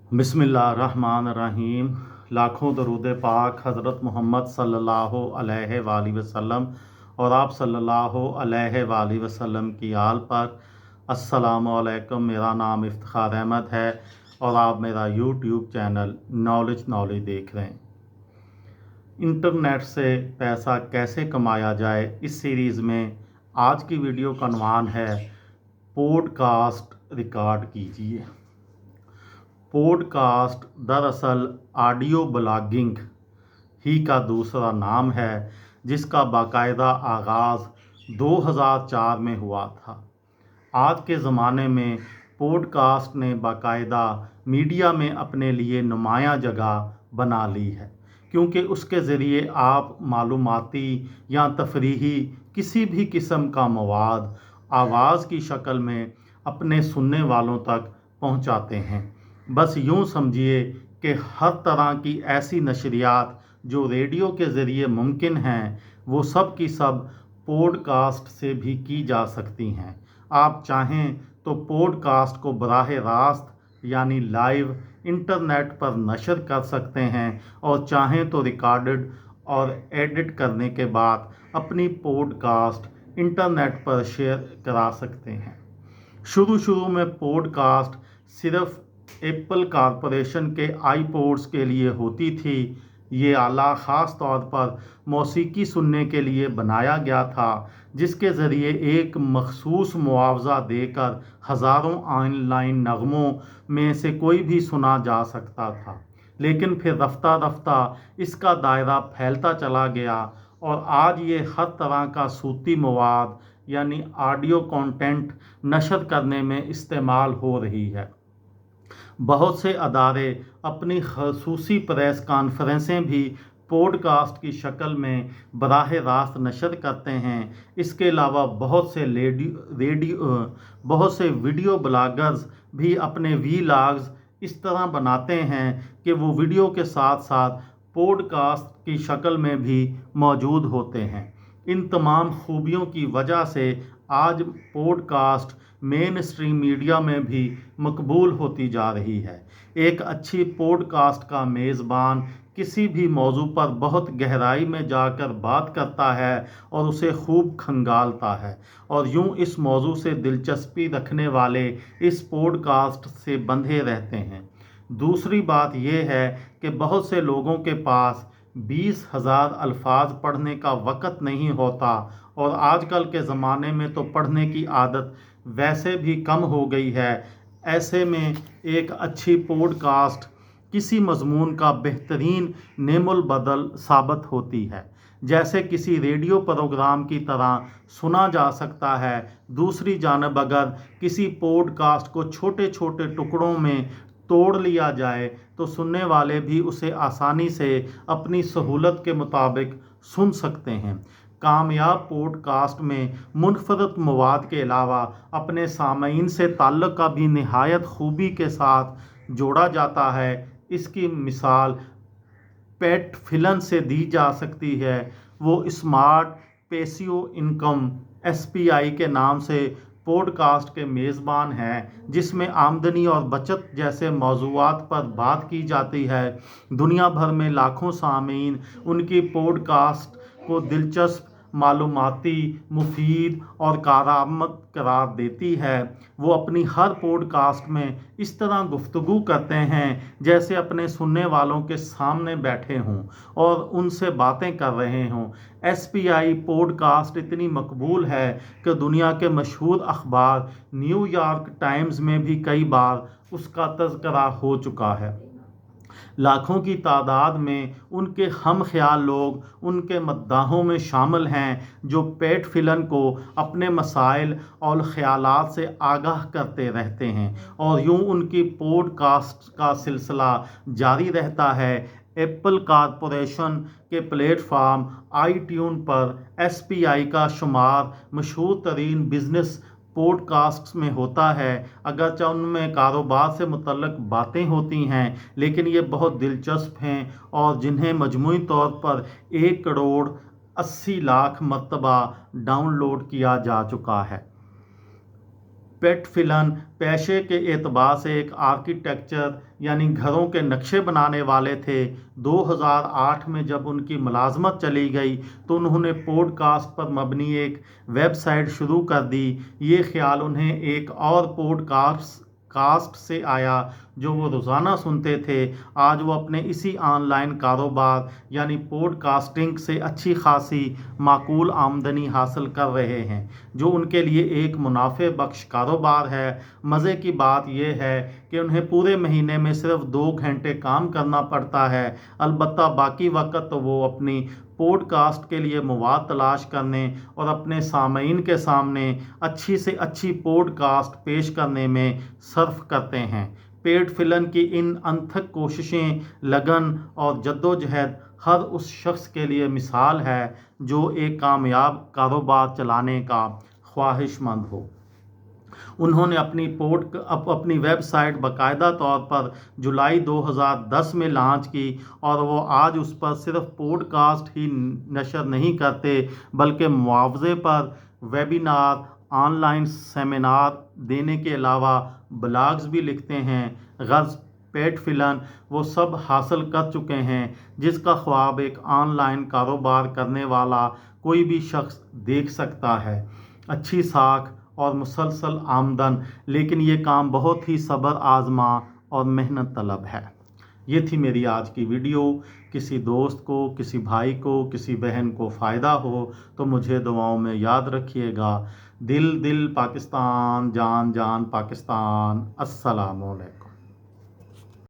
बिस्मिल्लाहिर्रहमानिर्रहीम। लाखों दरूद पाक हज़रत मोहम्मद सल्लल्लाहु अलैहि वसल्लम और आप सल्लल्लाहु अलैहि वसल्लम की आल पर। अस्सलामु अलैकुम। मेरा नाम इफ्तिखार अहमद है और आप मेरा यूट्यूब चैनल नॉलेज देख रहे हैं। इंटरनेट से पैसा कैसे कमाया जाए, इस सीरीज़ में आज की वीडियो का उन्वान है पॉडकास्ट रिकॉर्ड कीजिए। पॉडकास्ट दरअसल ऑडियो ब्लॉगिंग ही का दूसरा नाम है, जिसका बाकायदा आगाज़ 2004 में हुआ था। आज के ज़माने में पॉडकास्ट ने बाकायदा मीडिया में अपने लिए नुमायां जगह बना ली है, क्योंकि उसके ज़रिए आप मालूमाती या तफरीही किसी भी किस्म का मवाद आवाज़ की शक्ल में अपने सुनने वालों तक पहुंचाते हैं। बस यूँ समझिए कि हर तरह की ऐसी नशरियात जो रेडियो के ज़रिए मुमकिन हैं, वो सब की सब पॉडकास्ट से भी की जा सकती हैं। आप चाहें तो पॉडकास्ट को बराह रास्त यानी लाइव इंटरनेट पर नशर कर सकते हैं और चाहें तो रिकॉर्डेड और एडिट करने के बाद अपनी पॉडकास्ट इंटरनेट पर शेयर करा सकते हैं। शुरू में पॉडकास्ट सिर्फ एप्पल कॉरपोरेशन के आईपॉड्स के लिए होती थी। ये आला ख़ास तौर पर मौसीकी सुनने के लिए बनाया गया था, जिसके ज़रिए एक मखसूस मुआवजा देकर हज़ारों ऑनलाइन नगमों में से कोई भी सुना जा सकता था। लेकिन फिर रफ्ता रफ्ता इसका दायरा फैलता चला गया और आज ये हर तरह का सूती मवाद यानी ऑडियो कंटेंट नशर करने में इस्तेमाल हो रही है। बहुत से अदारे अपनी खसूसी प्रेस कॉन्फ्रेंसें भी पॉडकास्ट की शक्ल में बराह रास्त नशर करते हैं। इसके अलावा बहुत से वीडियो ब्लॉगर्स भी अपने वीलॉग्स इस तरह बनाते हैं कि वो वीडियो के साथ साथ पॉडकास्ट की शक्ल में भी मौजूद होते हैं। इन तमाम खूबियों की वजह से आज पॉडकास्ट मेन स्ट्रीम मीडिया में भी मकबूल होती जा रही है। एक अच्छी पॉडकास्ट का मेज़बान किसी भी मौजू पर बहुत गहराई में जाकर बात करता है और उसे खूब खंगालता है, और यूं इस मौजू से दिलचस्पी रखने वाले इस पॉडकास्ट से बंधे रहते हैं। दूसरी बात यह है कि बहुत से लोगों के पास 20,000 अल्फाज पढ़ने का वक़्त नहीं होता, और आजकल के ज़माने में तो पढ़ने की आदत वैसे भी कम हो गई है। ऐसे में एक अच्छी पॉडकास्ट किसी मज़मून का बेहतरीन नेमुल बदल साबित होती है, जैसे किसी रेडियो प्रोग्राम की तरह सुना जा सकता है। दूसरी जानब अगर किसी पॉडकास्ट को छोटे छोटे टुकड़ों में तोड़ लिया जाए तो सुनने वाले भी उसे आसानी से अपनी सहूलत के मुताबिक सुन सकते हैं। कामयाब पॉडकास्ट में मुनफरद मवाद के अलावा अपने सामीन से ताल्लुक़ का भी निहायत खूबी के साथ जोड़ा जाता है। इसकी मिसाल पैट फिलन से दी जा सकती है। वो स्मार्ट पैसिव इनकम SPI के नाम से पॉडकास्ट के मेज़बान हैं, जिसमें आमदनी और बचत जैसे मौज़ूआत पर बात की जाती है। दुनिया भर में लाखों सामीन उनकी पॉडकास्ट को दिलचस्प, मालूमाती, मुफीद और कारआमद करार देती है। वो अपनी हर पॉडकास्ट में इस तरह गुफ्तगू करते हैं जैसे अपने सुनने वालों के सामने बैठे हों और उनसे बातें कर रहे हों। SPI पॉडकास्ट इतनी मकबूल है कि दुनिया के मशहूर अखबार न्यूयॉर्क टाइम्स में भी कई बार उसका तज़किरा हो चुका है। लाखों की तादाद में उनके हम ख्याल लोग उनके मद्दाहों में शामिल हैं, जो पैट फिलन को अपने मसाइल और ख्यालात से आगाह करते रहते हैं, और यूं उनकी पॉडकास्ट का सिलसिला जारी रहता है। एप्पल कॉरपोरेशन के प्लेटफॉर्म iTunes पर SPI का शुमार मशहूर तरीन बिजनेस पॉडकास्ट्स में होता है। अगरचे उनमें कारोबार से मुतल्लक बातें होती हैं, लेकिन ये बहुत दिलचस्प हैं और जिन्हें मजमूई तौर पर 1,80,00,000 मरतबा डाउनलोड किया जा चुका है। पेट फिलन पेशे के एतबार से एक आर्किटेक्चर यानी घरों के नक्शे बनाने वाले थे। 2008 में जब उनकी मुलाजमत चली गई तो उन्होंने पॉडकास्ट पर मबनी एक वेबसाइट शुरू कर दी। ये ख्याल उन्हें एक और पॉडकास्ट से आया जो वो रोज़ाना सुनते थे। आज वो अपने इसी ऑनलाइन कारोबार यानी पॉडकास्टिंग से अच्छी खासी माकूल आमदनी हासिल कर रहे हैं, जो उनके लिए एक मुनाफे बख्श कारोबार है। मज़े की बात यह है कि उन्हें पूरे महीने में सिर्फ 2 घंटे काम करना पड़ता है। अलबत्ता बाकी वक्त तो वो अपनी पॉडकास्ट के लिए मवाद तलाश करने और अपने सामीन के सामने अच्छी से अच्छी पॉडकास्ट पेश करने में सर्फ करते हैं। पेट फिलन की इन अनथक कोशिशें, लगन और जद्दोजहद हर उस शख्स के लिए मिसाल है जो एक कामयाब कारोबार चलाने का ख्वाहिशमंद हो। उन्होंने अपनी वेबसाइट बाकायदा तौर पर जुलाई 2010 में लॉन्च की और वो आज उस पर सिर्फ पॉडकास्ट ही नशर नहीं करते बल्कि मुआवजे पर वेबिनार, ऑनलाइन सेमिनार देने के अलावा ब्लॉग्स भी लिखते हैं। गर्ज पेट फिलन वो सब हासिल कर चुके हैं जिसका ख्वाब एक ऑनलाइन कारोबार करने वाला कोई भी शख्स देख सकता है। अच्छी साख और मुसलसल आमदन, लेकिन ये काम बहुत ही सब्र आजमा और मेहनत तलब है। ये थी मेरी आज की वीडियो। किसी दोस्त को, किसी भाई को, किसी बहन को फ़ायदा हो तो मुझे दुआओं में याद रखिएगा। दिल दिल पाकिस्तान, जान जान पाकिस्तान। अस्सलाम वालेकुम।